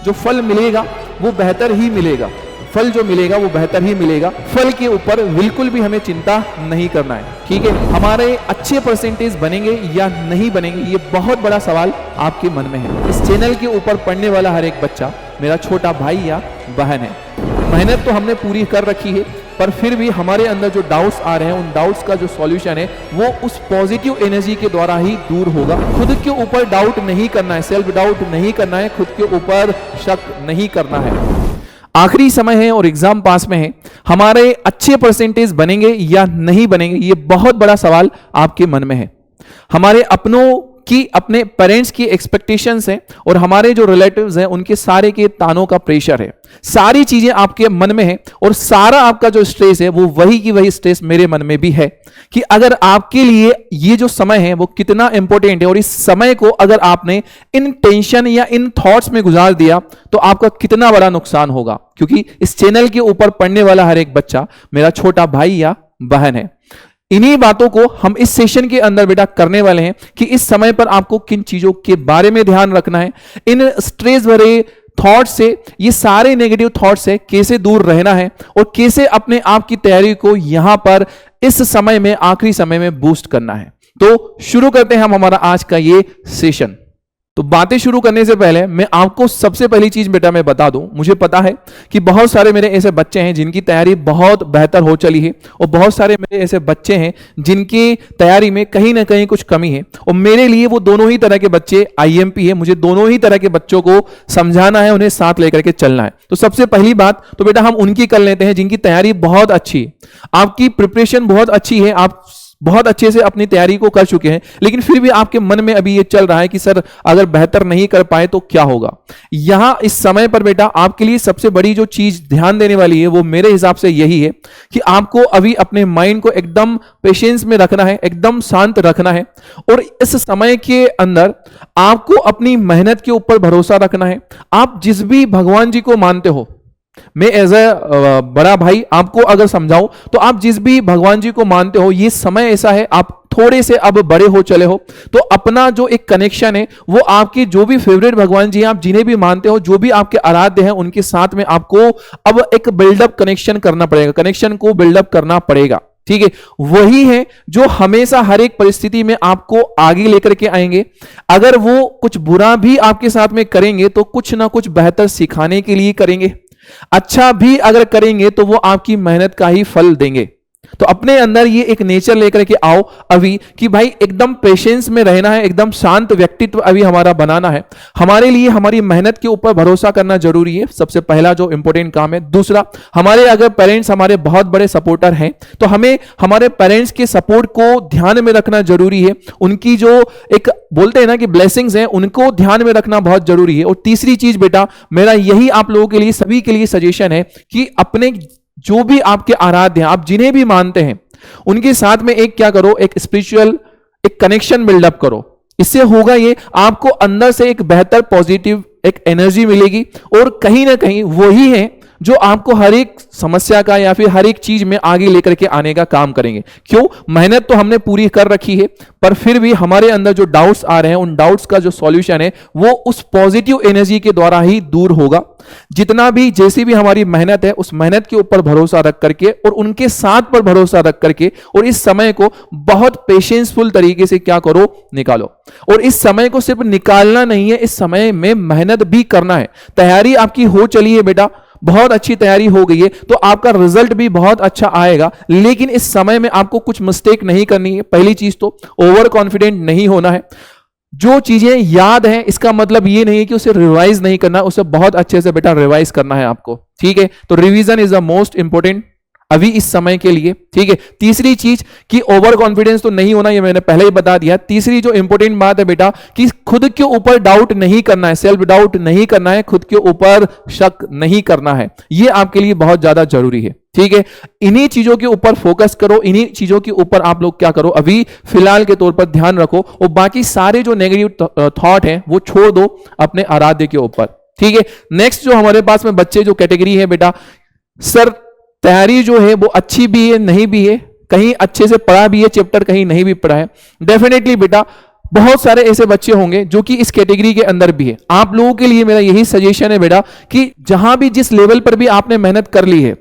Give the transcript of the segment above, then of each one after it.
जो फल मिलेगा वो बेहतर ही मिलेगा, फल जो मिलेगा वो बेहतर ही मिलेगा। फल के ऊपर बिल्कुल भी हमें चिंता नहीं करना है, ठीक है। हमारे अच्छे परसेंटेज बनेंगे या नहीं बनेंगे, ये बहुत बड़ा सवाल आपके मन में है। इस चैनल के ऊपर पढ़ने वाला हर एक बच्चा मेरा छोटा भाई या बहन है। मेहनत तो हमने पूरी कर रखी है, पर फिर भी हमारे अंदर जो डाउट्स आ रहे हैं, उन डाउट्स का जो सॉल्यूशन है वो उस पॉजिटिव एनर्जी के द्वारा ही दूर होगा। खुद के ऊपर डाउट नहीं करना है, सेल्फ डाउट नहीं करना है, खुद के ऊपर शक नहीं करना है। आखिरी समय है और एग्जाम पास में है, हमारे अच्छे परसेंटेज बनेंगे या नहीं बनेंगे, ये बहुत बड़ा सवाल आपके मन में है। हमारे अपनों की, अपने पेरेंट्स की एक्सपेक्टेशंस हैं और हमारे जो रिलेटिव्स हैं उनके सारे के तानों का प्रेशर है, सारी चीजें आपके मन में है और सारा आपका जो स्ट्रेस है वो वही की वही स्ट्रेस मेरे मन में भी है कि अगर आपके लिए ये जो समय है वो कितना इंपॉर्टेंट है और इस समय को अगर आपने इन टेंशन या इन थॉट्स में गुजार दिया तो आपका कितना बड़ा नुकसान होगा। क्योंकि इस चैनल के ऊपर पढ़ने वाला हर एक बच्चा मेरा छोटा भाई या बहन है। इन्हीं बातों को हम इस सेशन के अंदर बेटा करने वाले हैं कि इस समय पर आपको किन चीजों के बारे में ध्यान रखना है, इन स्ट्रेस भरे थॉट से, ये सारे नेगेटिव थॉट से कैसे दूर रहना है और कैसे अपने आप की तैयारी को यहां पर इस समय में, आखिरी समय में बूस्ट करना है। तो शुरू करते हैं हम हमारा आज का ये सेशन। तो बातें शुरू करने से पहले मैं आपको सबसे पहली चीज बेटा मैं बता दूं, मुझे पता है कि बहुत सारे मेरे ऐसे बच्चे हैं जिनकी तैयारी बहुत बेहतर हो चली है और बहुत सारे मेरे ऐसे बच्चे हैं जिनकी तैयारी में कहीं ना कहीं कुछ कमी है और मेरे लिए वो दोनों ही तरह के बच्चे आईएमपी है। मुझे दोनों ही तरह के बच्चों को समझाना है, उन्हें साथ लेकर के चलना है। तो सबसे पहली बात तो बेटा हम उनकी कर लेते हैं जिनकी तैयारी बहुत अच्छी है, आपकी प्रिपरेशन बहुत अच्छी है, आप बहुत अच्छे से अपनी तैयारी को कर चुके हैं, लेकिन फिर भी आपके मन में अभी ये चल रहा है कि सर अगर बेहतर नहीं कर पाए तो क्या होगा। यहां इस समय पर बेटा आपके लिए सबसे बड़ी जो चीज ध्यान देने वाली है वो मेरे हिसाब से यही है कि आपको अभी अपने माइंड को एकदम पेशेंस में रखना है, एकदम शांत रखना है और इस समय के अंदर आपको अपनी मेहनत के ऊपर भरोसा रखना है। आप जिस भी भगवान जी को मानते हो, मैं एज ए बड़ा भाई आपको अगर समझाऊं तो आप जिस भी भगवान जी को मानते हो, ये समय ऐसा है, आप थोड़े से अब बड़े हो चले हो तो अपना जो एक कनेक्शन है वो आपके जो भी फेवरेट भगवान जी हैं, आप जिन्हें भी मानते हो, जो भी आपके आराध्य हैं, उनके साथ में आपको अब एक बिल्डअप कनेक्शन करना पड़ेगा, कनेक्शन को बिल्डअप करना पड़ेगा। ठीक है, वही है जो हमेशा हर एक परिस्थिति में आपको आगे लेकर के आएंगे। अगर वो कुछ बुरा भी आपके साथ में करेंगे तो कुछ ना कुछ बेहतर सिखाने के लिए करेंगे, अच्छा भी अगर करेंगे तो वो आपकी मेहनत का ही फल देंगे। तो अपने अंदर ये एक नेचर लेकर के आओ अभी कि भाई एकदम पेशेंस में रहना है, एकदम शांत व्यक्तित्व अभी हमारा बनाना है। हमारे लिए हमारी मेहनत के ऊपर भरोसा करना जरूरी है, सबसे पहला जो इंपॉर्टेंट काम है। दूसरा, हमारे अगर पेरेंट्स हमारे बहुत बड़े सपोर्टर हैं तो हमें हमारे पेरेंट्स के सपोर्ट को ध्यान में रखना जरूरी है। उनकी जो एक बोलते हैं ना कि ब्लेसिंग्स हैं, उनको ध्यान में रखना बहुत जरूरी है। और तीसरी चीज बेटा मेरा यही आप लोगों के लिए, सभी के लिए सजेशन है कि अपने जो भी आपके आराध्य हैं, आप जिन्हें भी मानते हैं, उनके साथ में एक क्या करो, एक स्पिरिचुअल एक कनेक्शन बिल्डअप करो। इससे होगा ये, आपको अंदर से एक बेहतर पॉजिटिव एक एनर्जी मिलेगी और कहीं ना कहीं वही है जो आपको हर एक समस्या का या फिर हर एक चीज में आगे लेकर के आने का काम करेंगे। क्यों? मेहनत तो हमने पूरी कर रखी है, पर फिर भी हमारे अंदर जो डाउट्स आ रहे हैं, उन डाउट्स का जो सॉल्यूशन है वो उस पॉजिटिव एनर्जी के द्वारा ही दूर होगा। जितना भी, जैसी भी हमारी मेहनत है, उस मेहनत के ऊपर भरोसा रख करके और उनके साथ पर भरोसा रख करके और इस समय को बहुत पेशेंसफुल तरीके से क्या करो, निकालो। और इस समय को सिर्फ निकालना नहीं है, इस समय में मेहनत भी करना है। तैयारी आपकी हो चली है बेटा, बहुत अच्छी तैयारी हो गई है तो आपका रिजल्ट भी बहुत अच्छा आएगा, लेकिन इस समय में आपको कुछ मिस्टेक नहीं करनी है। पहली चीज तो ओवर कॉन्फिडेंट नहीं होना है। जो चीजें याद हैं इसका मतलब ये नहीं है कि उसे रिवाइज नहीं करना, उसे बहुत अच्छे से बेटा रिवाइज करना है आपको। ठीक है, तो revision is the most important अभी इस समय के लिए। ठीक है, तीसरी चीज कि ओवर कॉन्फिडेंस तो नहीं होना, ये मैंने पहले ही बता दिया। तीसरी जो इंपॉर्टेंट बात है बेटा कि खुद के ऊपर डाउट नहीं करना है, सेल्फ डाउट नहीं करना है, खुद के ऊपर शक नहीं करना है। ये आपके लिए बहुत ज्यादा जरूरी है। ठीक है, इन्हीं चीजों के ऊपर फोकस करो, इन्हीं चीजों के ऊपर आप लोग क्या करो, अभी फिलहाल के तौर पर ध्यान रखो और बाकी सारे जो नेगेटिव थॉट हैं वो छोड़ दो अपने आराध्य के ऊपर। ठीक है, नेक्स्ट जो हमारे पास में बच्चे जो कैटेगरी है बेटा, सर तैयारी जो है वो अच्छी भी है, नहीं भी है, कहीं अच्छे से पढ़ा भी है चैप्टर, कहीं नहीं भी पढ़ा है। डेफिनेटली बेटा बहुत सारे ऐसे बच्चे होंगे जो कि इस कैटेगरी के अंदर भी है। आप लोगों के लिए मेरा यही सजेशन है बेटा कि जहां भी जिस लेवल पर भी आपने मेहनत कर ली है,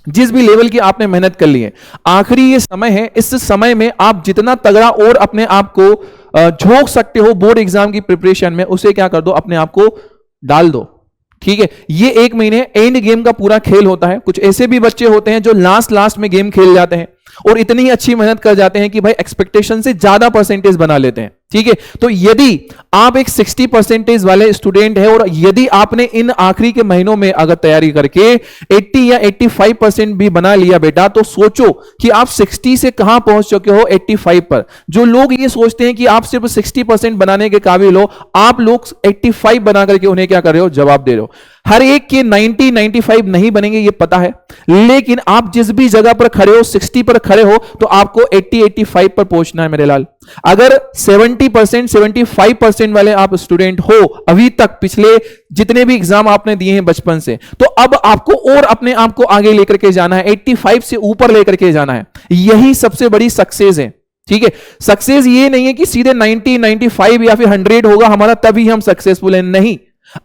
जिस भी लेवल की आपने मेहनत कर ली है, आखिरी ये समय है, इस समय में आप जितना तगड़ा और अपने आप को झोंक सकते हो बोर्ड एग्जाम की प्रिपरेशन में, उसे क्या कर दो, अपने आप को डाल दो। ठीक है, ये 1 महीने एंड गेम का पूरा खेल होता है। कुछ ऐसे भी बच्चे होते हैं जो लास्ट में गेम खेल जाते हैं और इतनी अच्छी मेहनत कर जाते हैं कि भाई एक्सपेक्टेशन से ज्यादा परसेंटेज बना लेते हैं। ठीक है, तो यदि आप एक 60% वाले स्टूडेंट है और यदि आपने इन आखिरी के महीनों में अगर तैयारी करके 80 या 85% भी बना लिया बेटा, तो सोचो कि आप 60 से कहां पहुंच चुके हो 85 पर। जो लोग ये सोचते हैं कि आप सिर्फ 60% बनाने के काबिल हो, आप लोग 85 बना करके उन्हें क्या कर रहे हो, जवाब दे रहे हो। हर एक के 90-95 नहीं बनेंगे, ये पता है, लेकिन आप जिस भी जगह पर खड़े हो, 60 पर खड़े हो, तो आपको 80-85 पर पहुंचना है मेरे लाल। अगर 70% 75% वाले आप स्टूडेंट हो अभी तक, पिछले जितने भी एग्जाम आपने दिए हैं बचपन से, तो अब आपको और अपने आप को आगे लेकर के जाना है, 85 से ऊपर लेकर के जाना है। यही सबसे बड़ी सक्सेस है। ठीक है, सक्सेस ये नहीं है कि सीधे 90, 95 या फिर 100 होगा हमारा तभी हम सक्सेसफुल हैं, नहीं।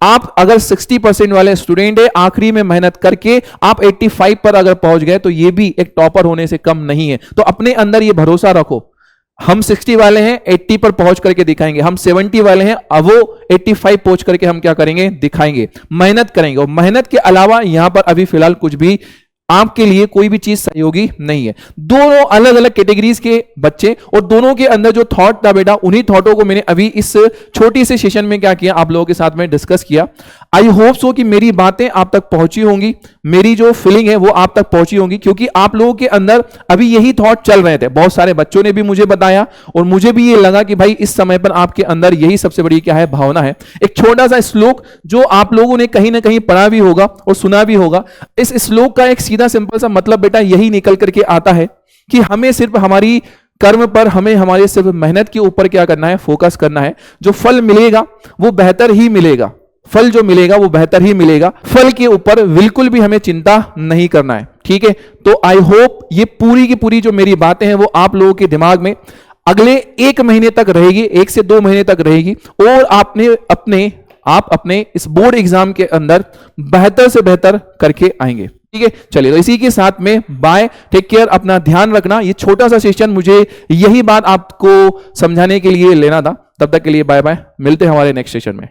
आप अगर 60% वाले स्टूडेंट है, आखिरी में मेहनत करके आप 85 पर अगर पहुंच गए, तो ये भी एक टॉपर होने से कम नहीं है। तो अपने अंदर ये भरोसा रखो, हम 60 वाले हैं, 80 पर पहुंच करके दिखाएंगे। हम 70 वाले हैं, अब वो 85 पहुंच करके हम क्या करेंगे, दिखाएंगे, मेहनत करेंगे। और मेहनत के अलावा यहां पर अभी फिलहाल कुछ भी आपके लिए कोई भी चीज सहयोगी नहीं है। दोनों अलग अलग कैटेगरीज के बच्चे और दोनों के अंदर जो थॉट था बेटा, उन्हीं थॉटों को मैंने अभी इस छोटी से सेशन में क्या किया, आप लोगों के साथ में डिस्कस किया। आई होप सो कि मेरी बातें आप तक पहुंची होंगी, मेरी जो फीलिंग है वो आप तक पहुंची होंगी, क्योंकि आप लोगों के अंदर अभी यही थॉट चल रहे थे। बहुत सारे बच्चों ने भी मुझे बताया और मुझे भी ये लगा कि भाई इस समय पर आपके अंदर यही सबसे बड़ी क्या है, भावना है। एक छोटा सा श्लोक जो आप लोगों ने कहीं ना कहीं पढ़ा भी होगा और सुना भी होगा। इस श्लोक का एक सीधा सिंपल सा मतलब बेटा यही निकल करके आता है कि हमें सिर्फ हमारी कर्म पर, हमें हमारे सिर्फ मेहनत के ऊपर क्या करना है, फोकस करना है। जो फल मिलेगा वो बेहतर ही मिलेगा, फल जो मिलेगा वो बेहतर ही मिलेगा। फल के ऊपर बिल्कुल भी हमें चिंता नहीं करना है। ठीक है, तो आई होप ये पूरी की पूरी जो मेरी बातें हैं वो आप लोगों के दिमाग में अगले 1 महीने तक रहेगी, 1 से 2 महीने तक रहेगी, और आप अपने इस बोर्ड एग्जाम के अंदर बेहतर से बेहतर करके आएंगे। ठीक है, चलिए, तो इसी के साथ में बाय, टेक केयर, अपना ध्यान रखना। ये छोटा सा सेशन मुझे यही बात आपको समझाने के लिए लेना था। तब तक के लिए बाय बाय, मिलते हैं हमारे नेक्स्ट सेशन में।